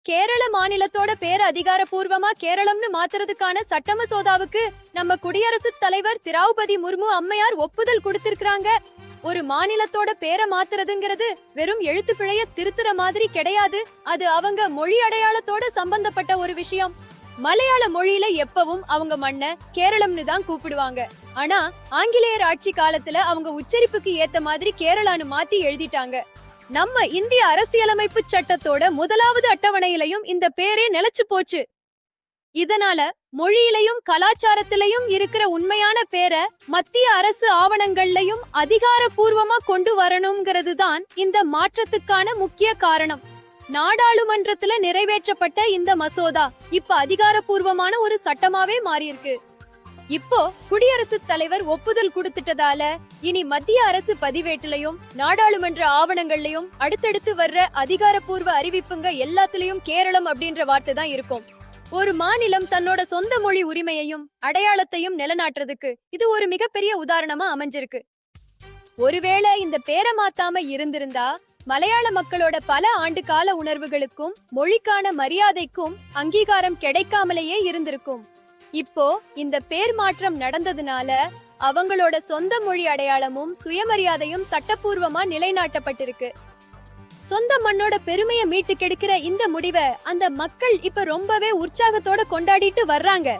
கேரள மாநிலத்தோட பேரை அதிகாரப்பூர்வமா கேரளம்னு மாத்துறதுக்கான சட்ட மசோதாவுக்கு நம்ம குடியரசுத் தலைவர் திரௌபதி முர்மு அம்மையார் ஒப்புதல் கொடுத்திருக்காங்க. ஒரு மாநிலத்தோட பேரை மாத்துறதுங்கிறது வெறும் எழுத்து பிழைய திருத்துற மாதிரி கிடையாது. அது அவங்க மொழி அடையாளத்தோட சம்பந்தப்பட்ட ஒரு விஷயம். மலையாள மொழியில எப்பவும் அவங்க மண்ண கேரளம்னு தான் கூப்பிடுவாங்க. ஆனா ஆங்கிலேயர் ஆட்சி காலத்துல அவங்க உச்சரிப்புக்கு ஏத்த மாதிரி கேரளான்னு மாத்தி எழுதிட்டாங்க. நம்ம இந்திய அரசியலமைப்பு சட்டத்தோட முதலாவது அட்டவணையிலையும் இந்த பேரே நிலைச்சு போச்சு. இதனால மொழியிலையும் கலாச்சாரத்திலையும் இருக்கிற உண்மையான பேரை மத்திய அரசு ஆவணங்கள்லயும் அதிகாரப்பூர்வமா கொண்டு வரணும்ங்கிறது தான் இந்த மாற்றத்துக்கான முக்கிய காரணம். நாடாளுமன்றத்துல நிறைவேற்றப்பட்ட இந்த மசோதா இப்ப அதிகாரப்பூர்வமான ஒரு சட்டமாவே மாறியிருக்கு. இப்போ குடியரசுத் தலைவர் ஒப்புதல் கொடுத்துட்டதால இனி மத்திய அரசு பதிவேட்டிலையும் நாடாளுமன்ற ஆவணங்கள்லயும் அடுத்தடுத்து வர்ற அதிகாரப்பூர்வ அறிவிப்புங்க எல்லாத்துலயும் கேரளம் அப்படின்ற வார்த்தை தான் இருக்கும். ஒரு மாநிலம் தன்னோட சொந்த மொழி உரிமையையும் அடையாளத்தையும் நிலைநாட்டுறதுக்கு இது ஒரு மிகப்பெரிய உதாரணமா அமைஞ்சிருக்கு. ஒருவேளை இந்த பேரை மாத்தாம இருந்திருந்தா மலையாள மக்களோட பல ஆண்டு கால உணர்வுகளுக்கும் மொழிக்கான மரியாதைக்கும் அங்கீகாரம் கிடைக்காமலேயே இருந்திருக்கும். இப்போ இந்த பேர் மாற்றம் நடந்ததுனால அவங்களோட சொந்த மொழி அடையாளமும் சுயமரியாதையும் சட்டப்பூர்வமா நிலைநாட்டப்பட்டிருக்கு. சொந்த மண்ணோட பெருமையை மீட்டு கெடுக்கிற இந்த முடிவை அந்த மக்கள் இப்ப ரொம்பவே உற்சாகத்தோட கொண்டாடிட்டு வர்றாங்க.